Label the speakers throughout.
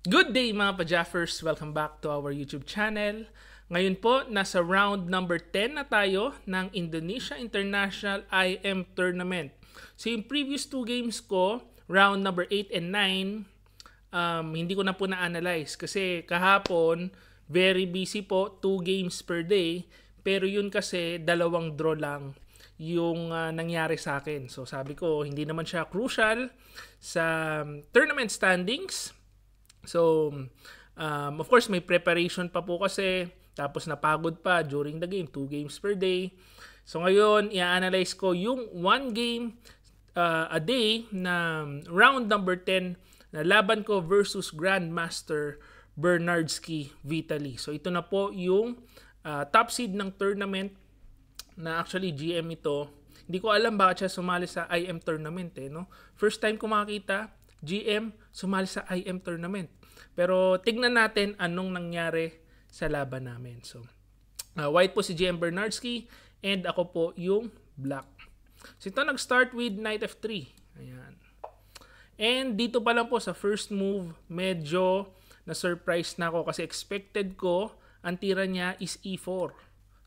Speaker 1: Good day mga pa-Jaffers! Welcome back to our YouTube channel. Ngayon po, nasa round number 10 na tayo ng Indonesia International IM Tournament. So yung previous two games ko, round number 8 and 9, hindi ko na po na-analyze kasi kahapon, very busy po, 2 games per day. Pero yun kasi, dalawang draw lang yung nangyari sa akin. So sabi ko, hindi naman siya crucial sa tournament standings. So, of course, may preparation pa po kasi. Tapos napagod pa during the game. 2 games per day. So, ngayon, i-analyze ko yung 1 game a day na round number 10 na laban ko versus Grandmaster Bernardsky Vitaly. So, ito na po yung top seed ng tournament na actually GM ito. Hindi ko alam bakit siya sumali sa IM tournament no? First time ko makita GM sumali sa IM tournament. Pero tignan natin anong nangyari sa laban namin. So, white po si GM Bernardsky and ako po yung black. So, ito nag-start with Knight F3. Ayan. And dito pa lang po sa first move, medyo na-surprise na ako kasi expected ko ang tira niya is E4.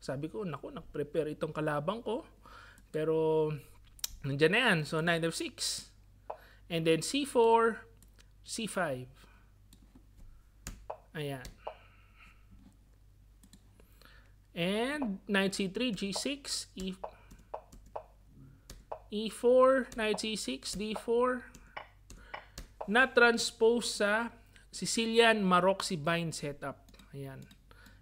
Speaker 1: Sabi ko, naku, nag-prepare itong kalabang ko. Pero, nandiyan na yan. So, Knight F6. And then C4, C5. Ayan. And Knight C3, G6, E4, Knight C6, D4. Na-transpose sa Sicilian Maroczy-Bind setup. Ayan.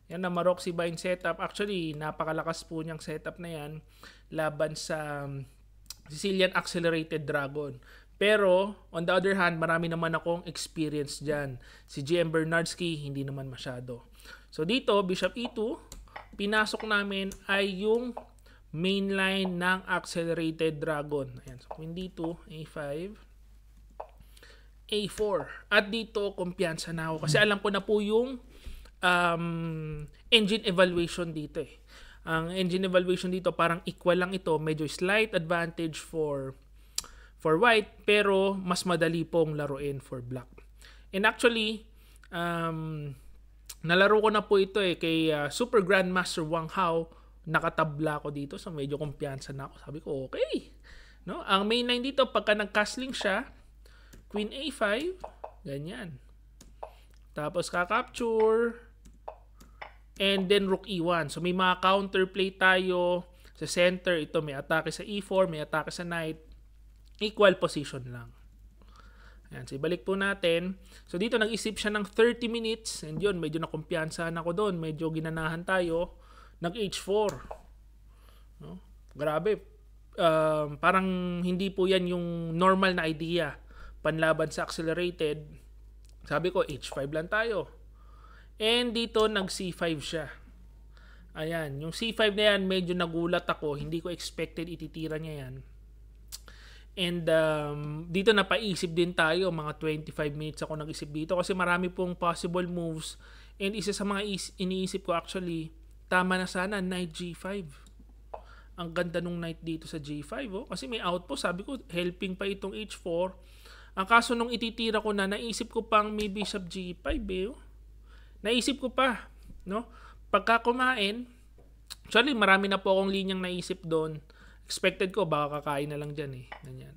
Speaker 1: Yan na Maroczy-Bind setup. Actually, napakalakas po niyang setup na yan laban sa Sicilian Accelerated Dragon. Pero, on the other hand, marami naman akong experience dyan. Si GM Bernardsky, hindi naman masyado. So, dito, Bishop E2, pinasok namin ay yung mainline ng Accelerated Dragon. Ayan. So, Queen D2, A5, A4. At dito, kumpiyansa na ako. Kasi alam ko na po yung engine evaluation dito eh. Ang engine evaluation dito, parang equal lang ito. Medyo slight advantage for white, pero mas madali pong laruin for black. And actually, nalaro ko na po ito kay Super Grandmaster Wang Hao. Nakatabla ko dito, so medyo kumpiyansa na ako. Sabi ko, okay. No? Ang main line dito, pagka nag-castling siya, Queen A5, ganyan. Tapos ka-capture, and then Rook E1. So may mga counterplay tayo sa center. Ito may atake sa E4, may atake sa Knight. Equal position lang. Ayan, so ibalik po natin. So dito nag-isip siya ng 30 minutes and yun, medyo nakumpiyansahan ako doon. Medyo ginanahan tayo. Nag-H4. No? Grabe. Parang hindi po yan yung normal na idea. Panlaban sa accelerated. Sabi ko, H5 lang tayo. And dito nag-C5 siya. Ayan, yung C5 na yan, medyo nagulat ako. Hindi ko expected ititira niya yan. And dito napaisip din tayo, mga 25 minutes ako nag-isip dito kasi marami pong possible moves. And isa sa mga iniisip ko actually, tama na sana, Knight G5. Ang ganda nung Knight dito sa G5. Kasi may outpost, sabi ko, helping pa itong H4. Ang kaso nung ititira ko na, naisip ko pang may Bishop G5 Naisip ko pa. No? Pagka kumain, actually marami na po akong linyang naisip doon. Expected ko, baka kakain na lang dyan Ganyan.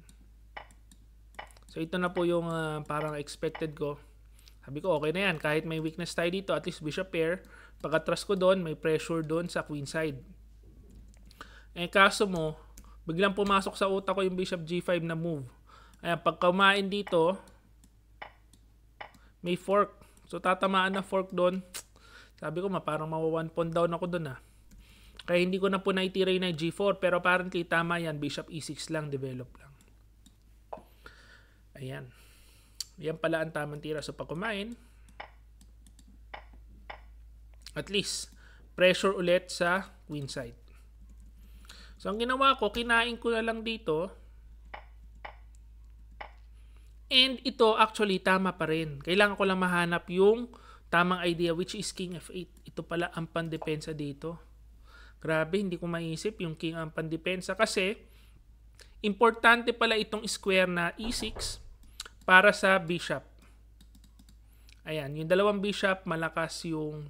Speaker 1: So, ito na po yung parang expected ko. Sabi ko, okay na yan. Kahit may weakness tayo dito, at least bishop pair. Pagka-trust ko doon, may pressure doon sa queen side. Kaso mo, biglang pumasok sa utak ko yung bishop G5 na move. Ayan, pag kumain dito, may fork. So, tatamaan na fork doon. Sabi ko, parang mawa 1 pawn down ako doon Kaya hindi ko na po naitira yung G4. Pero apparently tama yan. Bishop E6 lang. Develop lang. Ayan. Yan pala ang tamang tira. So pag kumain, at least, pressure ulit sa queen side. So ang ginawa ko, kinain ko na lang dito. And ito actually tama pa rin. Kailangan ko lang mahanap yung tamang idea which is King F8. Ito pala ang pandepensa dito. Grabe, hindi ko maisip yung king ang pandepensa kasi importante pala itong square na E6 para sa bishop. Ayan, yung dalawang bishop, malakas yung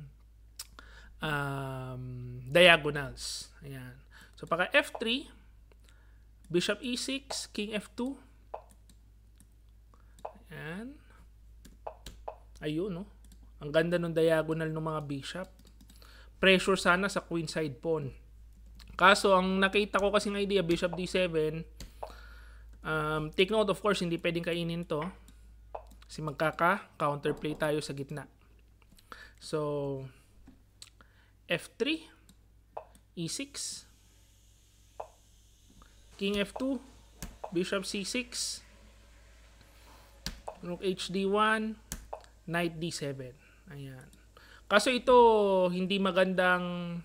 Speaker 1: diagonals. Ayan. So, pagka F3, bishop E6, king F2. Ayan. Ayun, no? Ang ganda ng diagonal ng mga bishop. Pressure sana sa queen side pawn. Kaso, ang nakita ko kasing idea, bishop D7, take note, of course, hindi pwedeng kainin to. Kasi magkaka-counterplay tayo sa gitna. So, F3, E6, king F2, bishop C6, rook HD1, knight D7. Ayan. Kaso ito, hindi magandang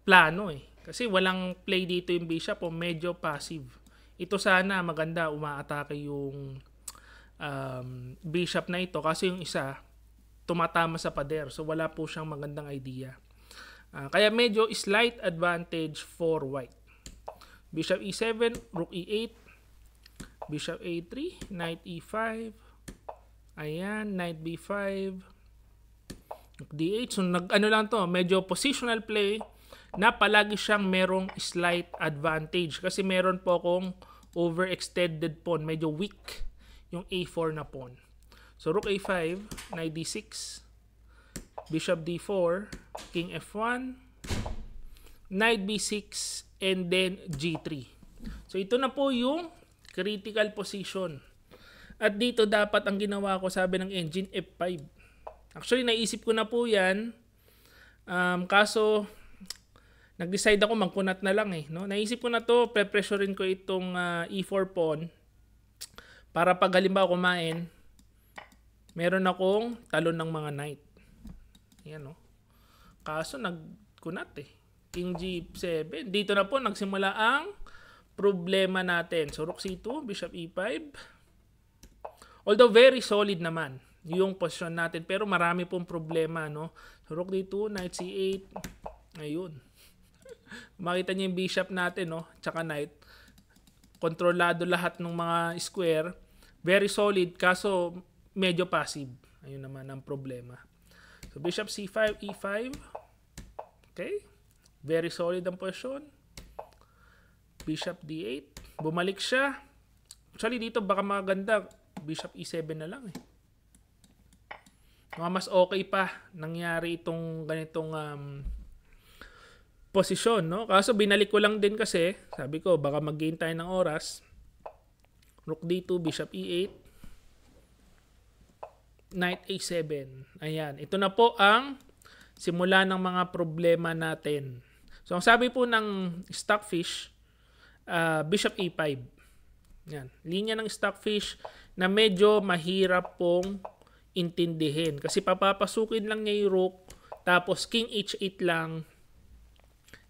Speaker 1: plano eh. Kasi walang play dito yung bishop o medyo passive. Ito sana maganda, umaatake yung bishop na ito kasi yung isa tumatama sa pader. So wala po siyang magandang idea. Kaya medyo slight advantage for white. Bishop E7, rook E8, bishop A3, knight E5. Ayan, knight B5. Rook D8. So nag-ano lang to, medyo positional play na palagi siyang merong slight advantage kasi meron po akong overextended pawn, medyo weak yung A4 na pawn. So rook A5, knight D6, bishop D4, king F1, knight B6, and then G3. So ito na po yung critical position. At dito dapat ang ginawa ko, sabi ng engine, F5. Actually naisip ko na po yan, kaso nag-decide ako magkunat na lang eh. No? Naisip ko na to, pre-pressurein ko itong E4 pawn para pag halimbawa kumain, meron akong talon ng mga knight. Yan no. Kaso nagkunat eh. King G7. Dito na po nagsimula ang problema natin. So rook C2, bishop E5. Although very solid naman yung posisyon natin, pero marami pong problema, no. So rook D2, knight C8. Ayun. Makita niyo yung bishop natin, no? Tsaka knight. Kontrolado lahat ng mga square. Very solid, kaso medyo passive. Ayun naman ang problema. So, bishop C5, E5. Okay. Very solid ang posisyon. Bishop D8. Bumalik siya. Actually, dito baka maganda. Bishop E7 na lang eh. Mas okay pa nangyari itong ganitong posisyon, no? Kaso binalik ko lang din kasi, sabi ko, baka mag-gain tayo ng oras. Rook D2, bishop E8. Knight A7. Ayan. Ito na po ang simula ng mga problema natin. So, ang sabi po ng Stockfish, bishop A5. Yan. Linya ng Stockfish na medyo mahirap pong intindihin. Kasi papapasukin lang niya yung rook, tapos king H8 lang,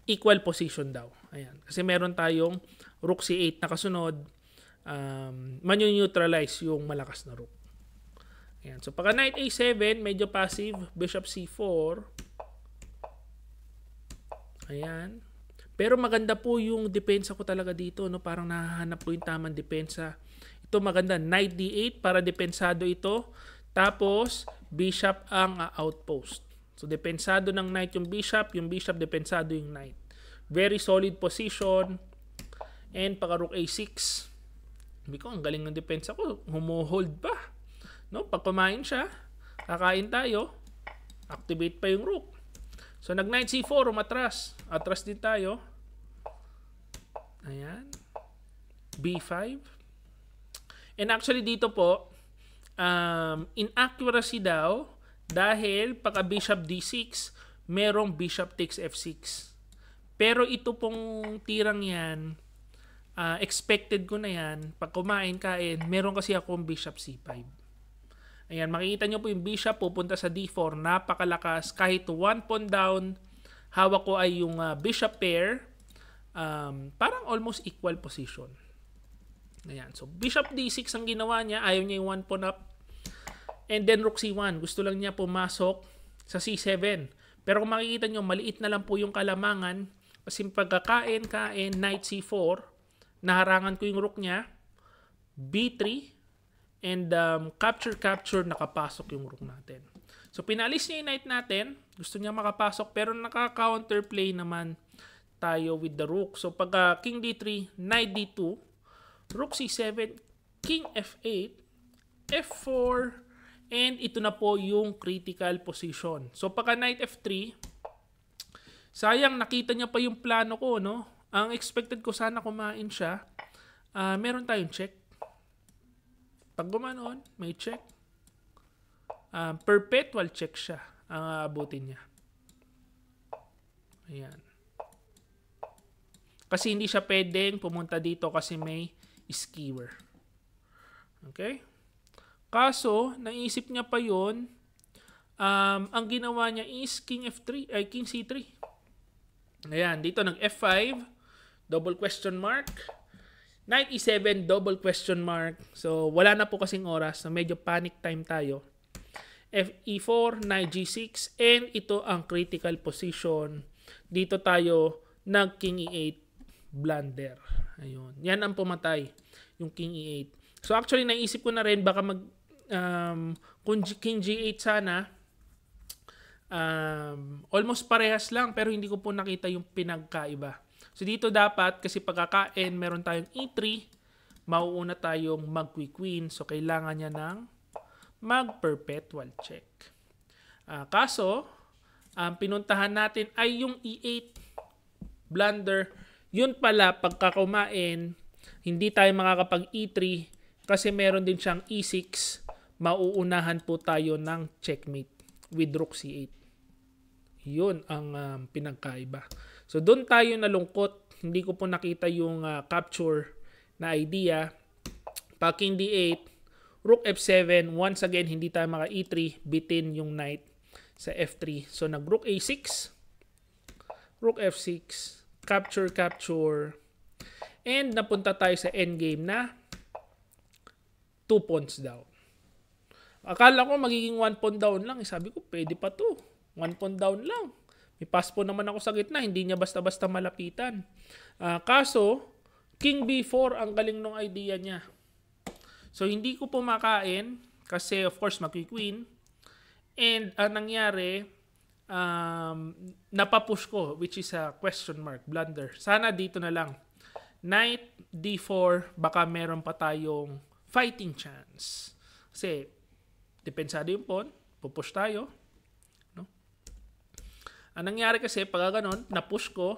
Speaker 1: equal position daw. Ayan. Kasi meron tayong rook C8 na kasunod, manu-neutralize yung malakas na rook. Ayan. So, pagka knight A7, medyo passive. Bishop C4. Ayan. Pero maganda po yung depensa ko talaga dito. No? Parang nahahanap po yung tamang depensa. Ito maganda. Knight D8 para depensado ito. Tapos, bishop ang outpost. So, depensado ng knight yung bishop depensado yung knight. Very solid position. And pagka rook A6, sabi ko, ang galing ng depensa ko. Humuhold pa. No? Pag pumain siya, kakain tayo, activate pa yung rook. So, nag-knight C4, umatras. Atras din tayo. Ayan. B5. And actually, dito po, inaccuracy daw, dahil pagka bishop D6, merong bishop takes F6. Pero ito pong tirang yan, expected ko na yan. Pag kumain, kain, meron kasi akong bishop C5. Ayan, makikita nyo po yung bishop pupunta sa D4. Napakalakas. Kahit 1 pawn down, hawak ko ay yung bishop pair. Parang almost equal position. Ayan. So, bishop D6 ang ginawa niya. Ayaw niya yung 1 pawn up. And then rook C1. Gusto lang niya pumasok sa C7. Pero kung makikita nyo, maliit na lang po yung kalamangan. Kasi pagkakain, knight C4, naharangan ko yung rook niya. B3. And capture, nakapasok yung rook natin. So pinalis niya yung knight natin. Gusto niya makapasok pero naka-counterplay naman tayo with the rook. So pagka king d3, knight d2, rook c7, king f8, f4, and ito na po yung critical position. So pagka knight f3, sayang nakita niya pa yung plano ko, no? Ang expected ko sana kumain siya. Meron tayong check. Pag gumanon, may check. Perpetual check siya ang abutin niya. Ayan. Kasi hindi siya pwedeng pumunta dito kasi may skewer. Okay? Kaso, naisip niya pa yon. Ang ginawa niya is king f3, ay king c3. Ayan, dito nag f5, double question mark. Knight e7, double question mark. So, wala na po kasing oras. So, medyo panic time tayo. Fe4, knight g6, and ito ang critical position. Dito tayo nag king e8 blunder. Ayun. Yan ang pumatay, yung king e8. So, actually, naisip ko na rin, baka kung king g8 sana, almost parehas lang, pero hindi ko po nakita yung pinagkaiba. So, dito dapat, kasi pagkakain, meron tayong e3, mauuna tayong mag-queen. So, kailangan niya ng mag-perpetual check. Kaso, pinuntahan natin ay yung e8 blunder. Yun pala, pagkakumain, hindi tayo makakapag e3 kasi meron din siyang e6. Mauunahan po tayo ng checkmate with rook c8. Yun ang pinagkaiba. So, doon tayo nalungkot. Hindi ko po nakita yung capture na idea. Pag king d8, rook f7. Once again, hindi tayo maka e3. Bitin yung knight sa f3. So, nag rook a6. Rook f6. Capture. And napunta tayo sa endgame na 2 pawns down. Akala ko magiging 1 pawn down lang. Sabi ko, pwede pa to. 1 pawn down lang. May pass po naman ako sa gitna. Hindi niya basta-basta malapitan. Kaso, king b4 ang galing ng idea niya. So, hindi ko po makain. Kasi, of course, mag-queen. And, ang nangyari, napapush ko, which is a question mark, blunder. Sana dito na lang. Knight d4, baka meron pa tayong fighting chance. Kasi, depensado yung pawn. Pupush tayo. Ang nangyari kasi, pag ganon, na-push ko,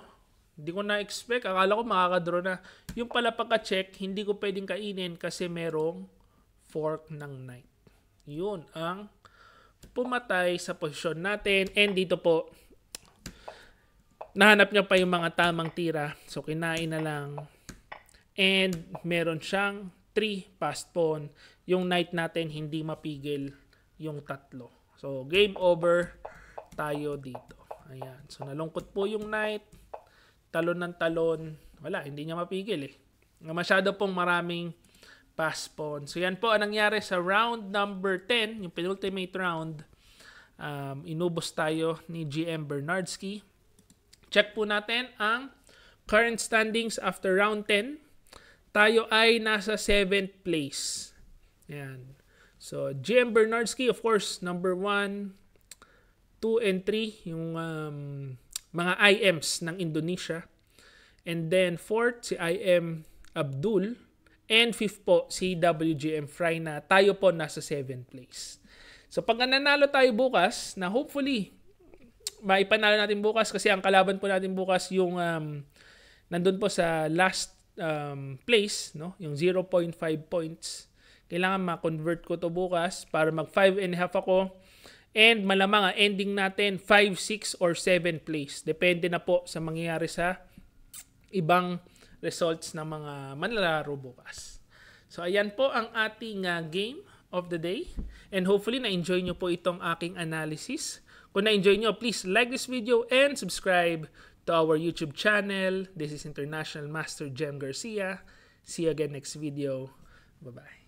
Speaker 1: hindi ko na-expect, akala ko makakadraw na. Yung pala pagka-check, hindi ko pwedeng kainin kasi merong fork ng knight. Yun ang pumatay sa posisyon natin. And dito po, nahanap niya pa yung mga tamang tira. So, kinain na lang. And meron siyang 3 passed pawn. Yung knight natin, hindi mapigil yung 3. So, game over tayo dito. Ayan. So, nalungkot po yung knight. Talon ng talon. Wala, hindi niya mapigil eh. Masyado pong maraming pass pawn. So, yan po ang nangyari sa round number 10, yung penultimate round. Inubos tayo ni GM Bernardsky. Check po natin ang current standings after round 10. Tayo ay nasa 7th place. Yan. So, GM Bernardsky, of course, number 1, 2 and 3, yung mga IMs ng Indonesia. And then 4th, si IM Abdul. And 5th po, si WGM Fry na tayo po nasa 7th place. So pag nanalo tayo bukas, na hopefully, maipanalo natin bukas kasi ang kalaban po natin bukas yung nandun po sa last place, no? Yung 0.5 points. Kailangan ma-convert ko to bukas para mag 5.5 ako. And malamang ang ending natin 5, 6, or 7 place. Depende na po sa mangyayari sa ibang results ng mga manlalaro bukas. So ayan po ang ating game of the day. And hopefully na-enjoy nyo po itong aking analysis. Kung na-enjoy nyo, please like this video and subscribe to our YouTube channel. This is International Master Jem Garcia. See you again next video. Bye-bye.